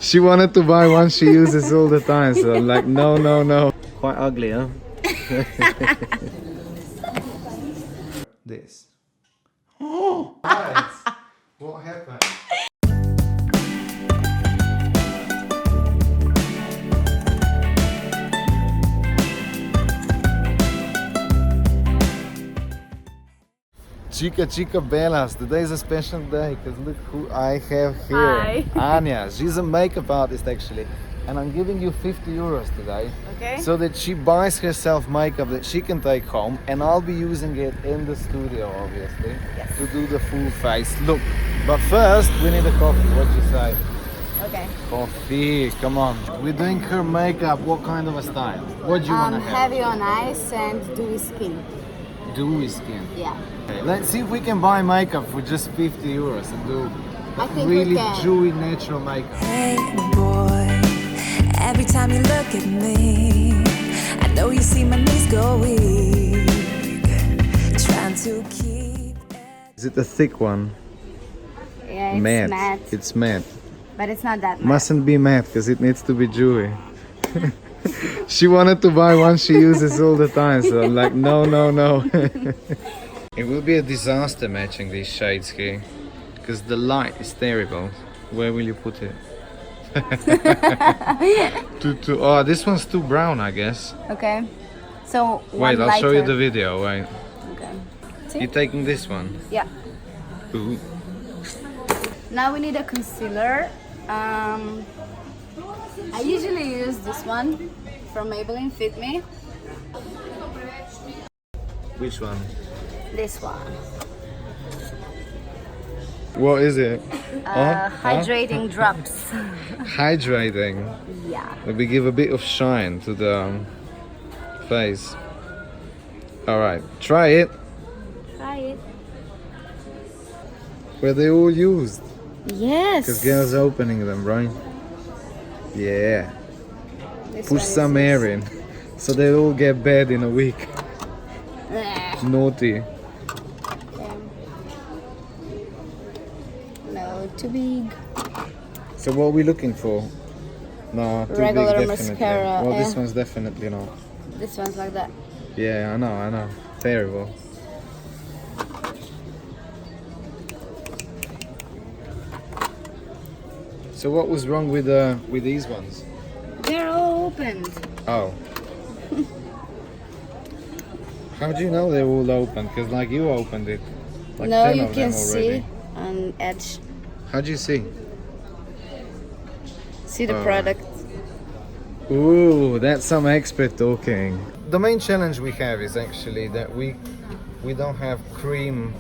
She wanted to buy one she uses all the time, so I'm like, no, no, no. Quite ugly, huh? This. Oh, nice. What happened? Chica Bellas, today's a special day because look who I have here. Hi. Anja, she's a makeup artist actually. And I'm giving you 50 euros today. Okay. So that she buys herself makeup that she can take home, and I'll be using it in the studio obviously. Yes. To do the full face look. But first we need a coffee, what you say? Okay. Coffee, come on. We're doing her makeup, what kind of a style? What do you want to have? Heavy on ice and dewy skin. Dewy skin. Yeah. Okay, let's see if we can buy makeup for just 50 euros and do I think we really can. dewy natural makeup. Hey boy, every time you look at me, I know you see my knees go weak, trying to keep Is it a thick one? Yeah, it's Matte. matte. It's matte. But it's not that matte. Mustn't be matte because it needs to be dewy. She wanted to buy one she uses all the time, so I'm like, no, no, no. It will be a disaster matching these shades here because the light is terrible. Where will you put it? Oh, this one's too brown, I guess. Okay. So Wait, one I'll show you lighter. the video. Wait, Okay. See? you taking this one? Yeah. Ooh. Now we need a concealer. I usually use this one from Maybelline Fit Me. Which one? This one. What is it? Hydrating drops. Hydrating. Yeah. We give a bit of shine to the face. All right, try it. Try it. Were they all used? Yes. Because girls opening them, right? Yeah. This Push one is some air in, so they all get bad in a week. Naughty. No, too big. So what are we looking for? No, too Regular big, definitely. mascara, Well, this yeah. one's definitely not. This one's like that. Yeah, I know. Terrible. So what was wrong with these ones? They're all opened. Oh. How do you know they're all open? Because like you opened it. Like No, 10 you of them can see already. on edge. How do you see? See the Oh. product. Ooh, that's some expert talking. The main challenge we have is actually that we don't have cream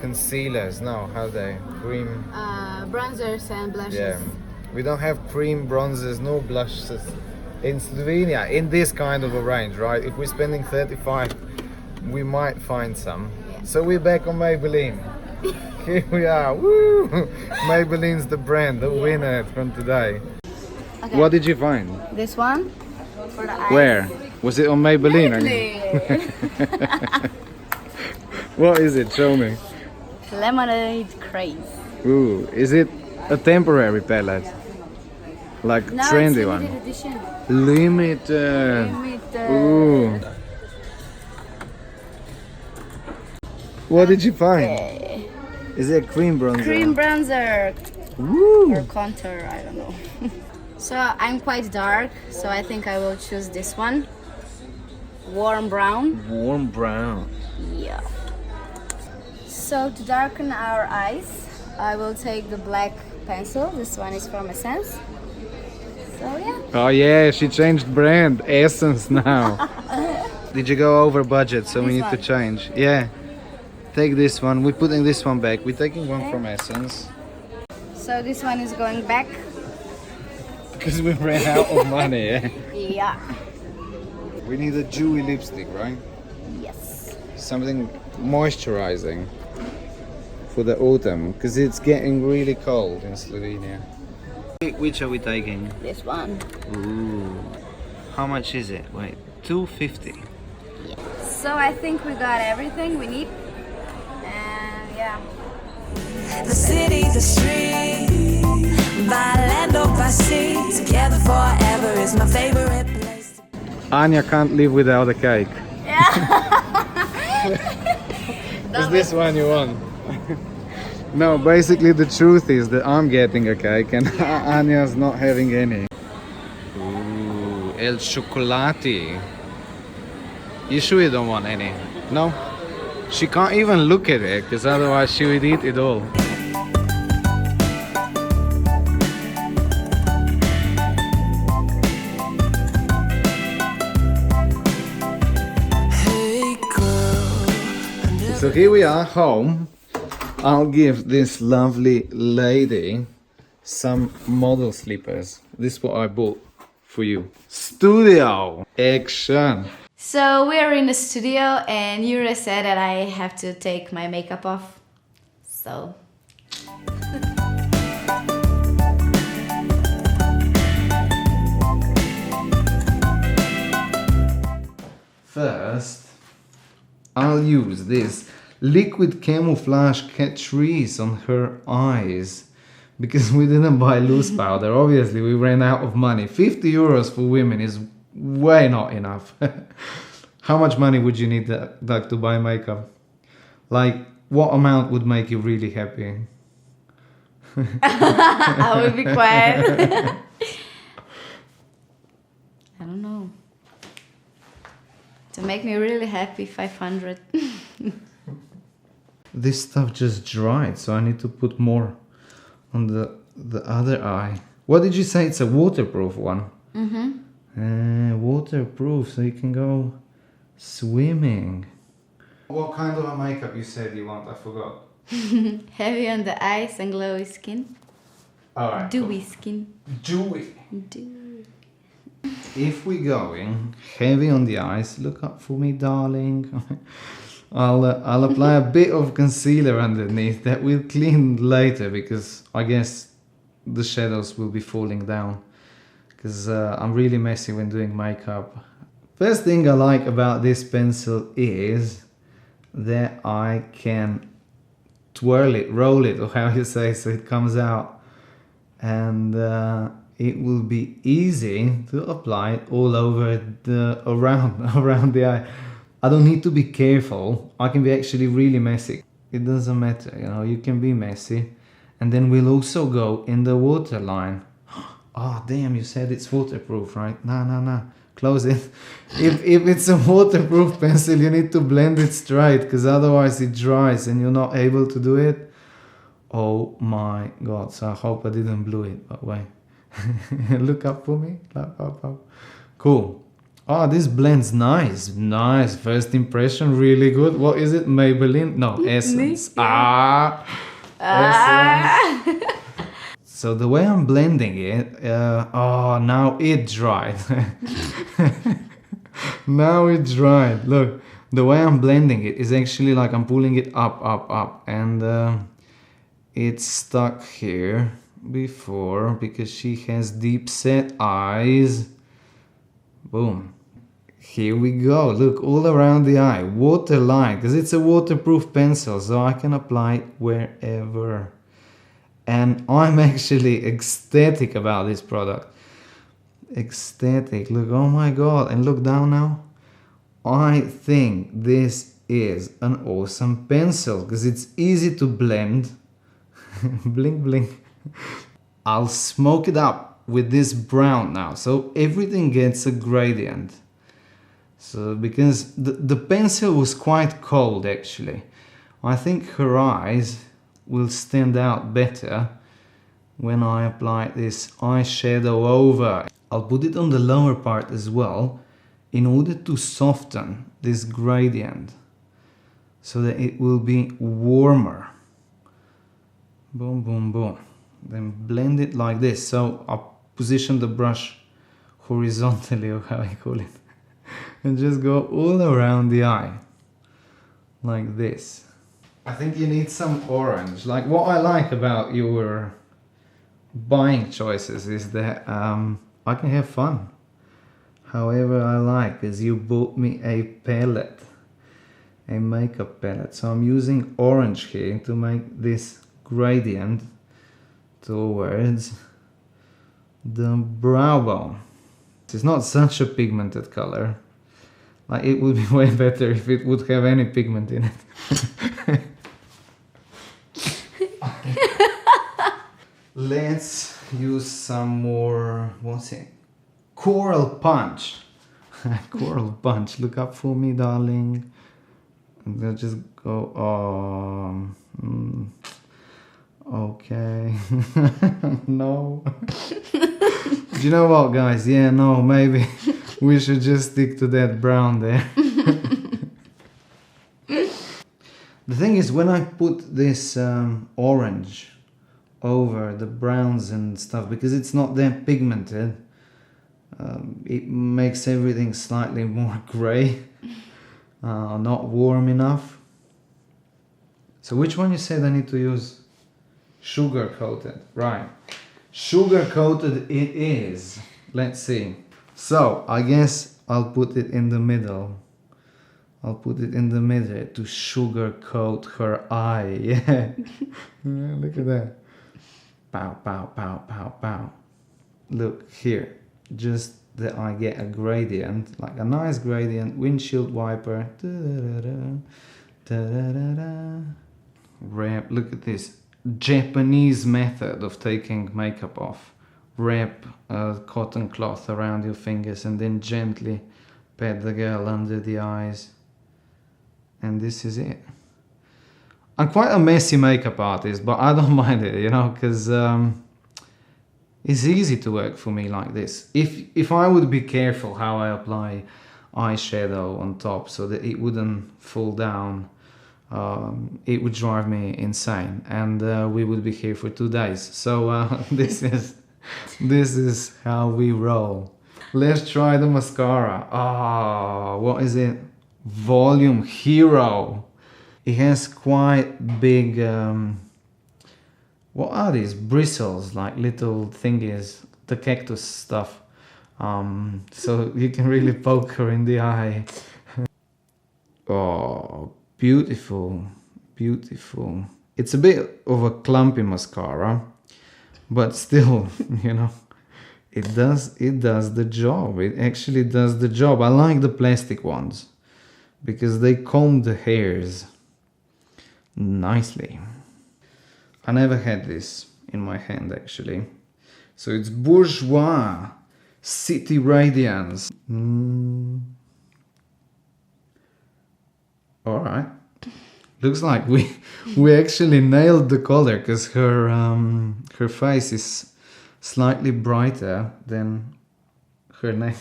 concealers. No, how they? Cream. Bronzers and blushes. Yeah. We don't have cream bronzers, no blushes in Slovenia in this kind of a range, right? If we're spending 35, we might find some. Yeah. So we're back on Maybelline. Here we are. Woo! Maybelline's the brand, the winner from today. Okay. What did you find? This one for the eyes. Where? Was it on Maybelline? Maybelline. What is it? Show me. Lemonade craze. Ooh, is it a temporary palette? Like No, trendy it's one? limited edition. Limited. Limited. Ooh. What did you find? Okay. Is it a cream bronzer? Cream bronzer Woo! or contour, I don't know. So I'm quite dark, so I think I will choose this one. Warm brown. Warm brown. Yeah. So to darken our eyes, I will take the black pencil. This one is from Essence. So yeah. Oh yeah, she changed brand. Essence now. Did you go over budget, so we This need to one. change? Yeah. Take this one. We're putting this one back. We're taking one Okay. from Essence. So this one is going back. Because we ran out of money, yeah? Yeah. We need a dewy lipstick, right? Yes. Something moisturizing for the autumn, because it's getting really cold in Slovenia. Which are we taking? This one. Ooh. How much is it? Wait, 250. So I think we got everything we need. And yeah. the city, the street, by Anja can't live without a cake. Is this one you want? No, basically the truth is that I'm getting a cake and Anja's not having any. Ooh, el chocolate. You sure you don't want any? No? She can't even look at it because otherwise she would eat it all. Hey girl, So here we are home. I'll give this lovely lady some model slippers. This is what I bought for you. Studio action. So we are in the studio and Yura said that I have to take my makeup off. So first, I'll use this liquid camouflage Catrice on her eyes because we didn't buy loose powder. Obviously, we ran out of money. 50 euros for women is way not enough. How much money would you need to buy makeup? Like, what amount would make you really happy? I will be quiet. I don't know. To make me really happy, 500. This stuff just dried, so I need to put more on the other eye. What did you say? It's a waterproof one? Mm-hmm. Waterproof, so you can go swimming. What kind of a makeup you said you want? I forgot. Heavy on the eyes and glowy skin. Alright. Dewy skin. Dewy. Dewy. If we're going heavy on the eyes, look up for me, darling. I'll apply a bit of concealer underneath that we'll clean later because I guess the shadows will be falling down because I'm really messy when doing makeup. First thing I like about this pencil is that I can twirl it, roll it, or how you say, so it comes out, and it will be easy to apply it all over around the eye. I don't need to be careful. I can be actually really messy. It doesn't matter, you know, you can be messy. And then we'll also go in the waterline. Oh, damn, you said it's waterproof, right? No. Close it. If it's a waterproof pencil, you need to blend it straight because otherwise it dries and you're not able to do it. Oh my God. So I hope I didn't blow it, but wait. Look up for me. Up. Cool. Oh, this blends nice. Nice. First impression, really good. What is it? Maybelline? No, Essence. Essence. So the way I'm blending it, now it dried. Now it dried. Look, the way I'm blending it is actually like I'm pulling it up. And it's stuck here before because she has deep set eyes. Boom. Here we go. Look, all around the eye. Waterline, because it's a waterproof pencil, so I can apply it wherever. And I'm actually ecstatic about this product. Ecstatic. Look, oh my God. And look down now. I think this is an awesome pencil because it's easy to blend. Blink, blink. I'll smoke it up with this brown now, so everything gets a gradient. So because the pencil was quite cold actually, I think her eyes will stand out better when I apply this eyeshadow over. I'll put it on the lower part as well in order to soften this gradient so that it will be warmer. Boom, boom, boom. Then blend it like this. So I'll position the brush horizontally, or how I call it, and just go all around the eye like this. I think you need some orange. Like, what I like about your buying choices is that I can have fun however I like, because you bought me a palette, a makeup palette. So I'm using orange here to make this gradient towards the brow bone. It's not such a pigmented color. Like, it would be way better if it would have any pigment in it. Let's use some more, what's it? Coral Punch. Coral Punch, look up for me, darling. And they'll just go, okay. No. Do you know what, guys? Yeah, no, maybe we should just stick to that brown there. The thing is, when I put this orange over the browns and stuff, because it's not that pigmented, it makes everything slightly more grey, not warm enough. So which one you said I need to use? Sugar coated, right. Sugar coated it is. Let's see. So I guess I'll put it in the middle. I'll put it in the middle to sugar coat her eye. Yeah. Yeah, look at that. Pow, pow, pow, pow, pow. Look here. Just that I get a gradient, like a nice gradient, windshield wiper. Da-da-da-da, da-da-da-da. Wrap, look at this. Japanese method of taking makeup off. Wrap a cotton cloth around your fingers and then gently pat the girl under the eyes. And this is it. I'm quite a messy makeup artist, but I don't mind it, you know, because it's easy to work for me like this. If I would be careful how I apply eyeshadow on top so that it wouldn't fall down, it would drive me insane, and we would be here for 2 days. So this is how we roll. Let's try the mascara. What is it? Volume Hero. It has quite big, what are these? Bristles, like little thingies, the cactus stuff. So you can really poke her in the eye. Oh, beautiful, beautiful. It's a bit of a clumpy mascara, but still, you know, it does the job. It actually does the job. I like the plastic ones because they comb the hairs nicely. I never had this in my hand actually. So it's Bourjois City Radiance. All right. Looks like we actually nailed the color, because her face is slightly brighter than her neck.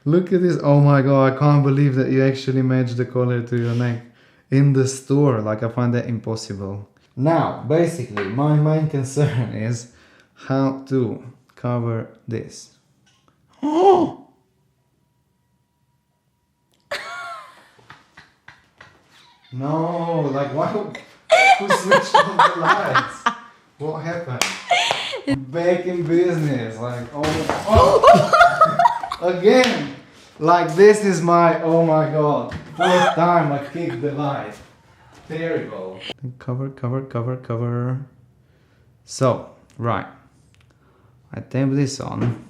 Look at this. Oh my god, I can't believe that you actually matched the color to your neck in the store. Like, I find that impossible. Now, basically, my main concern is how to cover this. Oh! No, like, why? Who switched on the lights? What happened? Back in business, like, oh. Again, like, this is my, oh my god, 4th time I kicked the light. Terrible. Cover, cover, cover, cover. So, right. I tap this on.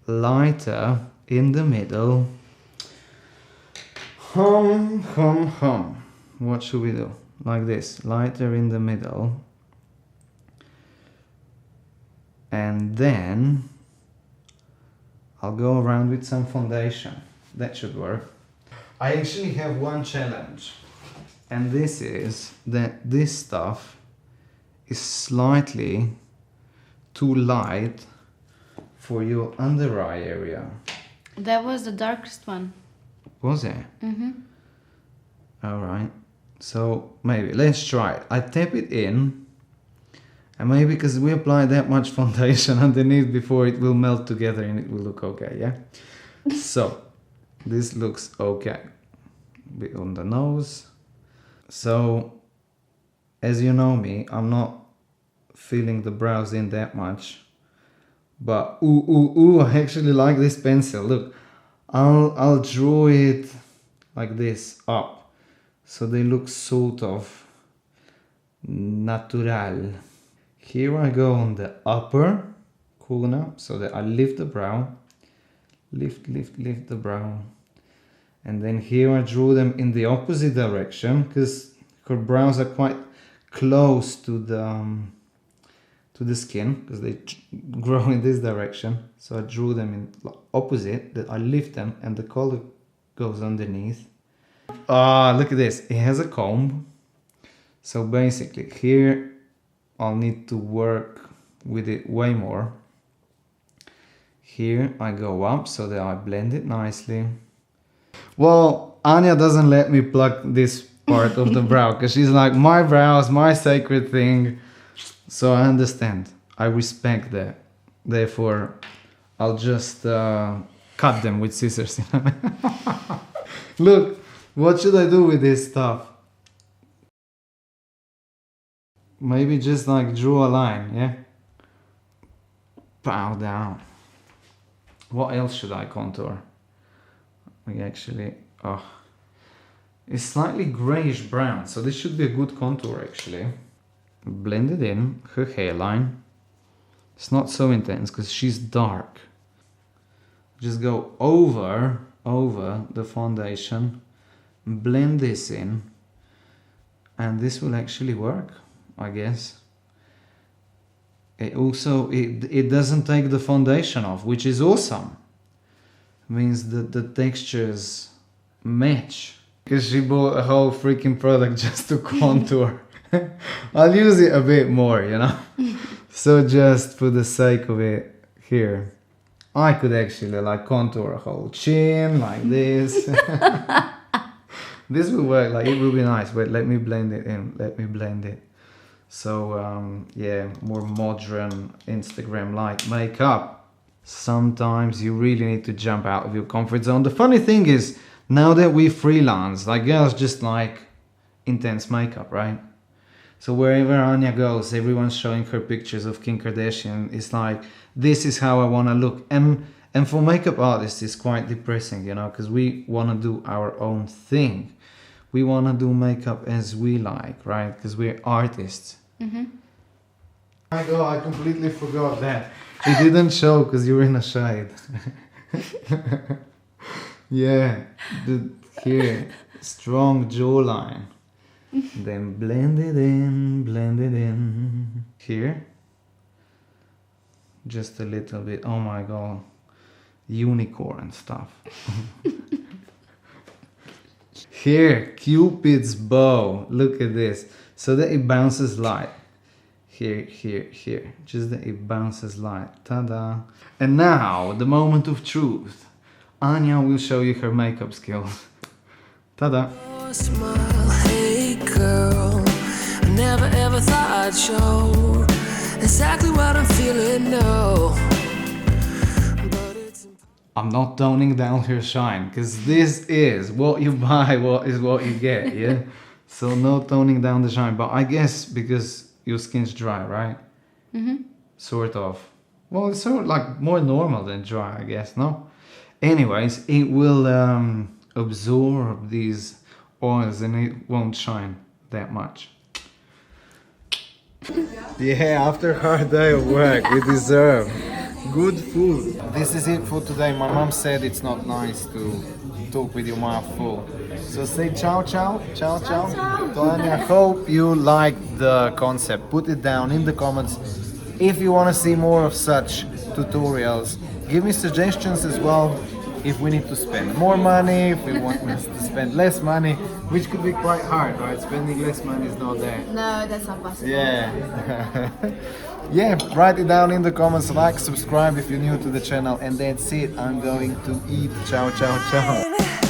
Lighter in the middle. Hum, hum, hum. What should we do? Like this. Lighter in the middle. And then I'll go around with some foundation. That should work. I actually have one challenge. And this is that this stuff is slightly too light for your under eye area. That was the darkest one. Was it? Mm-hmm. Alright. So maybe let's try it. I tap it in, and maybe because we apply that much foundation underneath before, it will melt together and it will look okay, yeah? So this looks okay. A bit on the nose. So as you know me, I'm not filling the brows in that much, but I actually like this pencil. Look, I'll draw it like this up, so they look sort of natural. Here I go on the upper corner so that I lift the brow, lift the brow, and then here I drew them in the opposite direction because her brows are quite close to the skin because they grow in this direction. So I drew them in opposite, that I lift them and the color goes underneath. Ah, look at this, it has a comb. So basically here I'll need to work with it way more. Here I go up so that I blend it nicely. Well, Anja doesn't let me pluck this part of the brow because she's like, my brows, my sacred thing. So I understand, I respect that. Therefore, I'll just cut them with scissors. Look, what should I do with this stuff? Maybe just like draw a line, yeah? Bow down. What else should I contour? We actually, it's slightly grayish brown, so this should be a good contour actually. Blend it in, her hairline. It's not so intense because she's dark. Just go over the foundation, blend this in, and this will actually work, I guess. It also, it doesn't take the foundation off, which is awesome. Means that the textures match. Because she bought a whole freaking product just to contour. I'll use it a bit more, you know. So just for the sake of it, here. I could actually like contour a whole chin like this. This will work, like it will be nice. Wait, let me blend it in, let me blend it. So yeah, more modern Instagram-like makeup. Sometimes you really need to jump out of your comfort zone. The funny thing is, now that we freelance, like girls just like intense makeup, right? So wherever Anja goes, everyone's showing her pictures of Kim Kardashian. It's like, this is how I want to look. And for makeup artists, it's quite depressing, you know, because we want to do our own thing. We want to do makeup as we like, right? Because we're artists. Mm-hmm. My God, I completely forgot that. It didn't show because you were in a shade. Yeah, here, strong jawline. Then blend it in. Here, just a little bit. Oh my God, unicorn stuff. Here, Cupid's bow. Look at this. So that it bounces light. Here. Just that it bounces light. Ta-da. And now, the moment of truth. Anja will show you her makeup skills. Ta-da. Smile, hey girl, I never ever thought I'd show exactly what I'm feeling, no. But it's I'm not toning down her shine, because this is what you buy, what is what you get, yeah? So no toning down the shine, but I guess because your skin's dry, right? Mm-hmm. Sort of. Well, it's sort of like more normal than dry, I guess, no? Anyways, it will absorb these oils and it won't shine that much. Yeah, after a hard day of work, we deserve good food. This is it for today. My mom said it's not nice to talk with your mouth full. So say ciao ciao, ciao ciao. Anja, I hope you liked the concept. Put it down in the comments if you want to see more of such tutorials. Give me suggestions as well. If we need to spend more money, if we want to spend less money, which could be quite hard, right? Spending less money is not there. No, that's not possible. Yeah. Yeah, write it down in the comments, like, subscribe if you're new to the channel, and that's it. I'm going to eat. Ciao, ciao, ciao.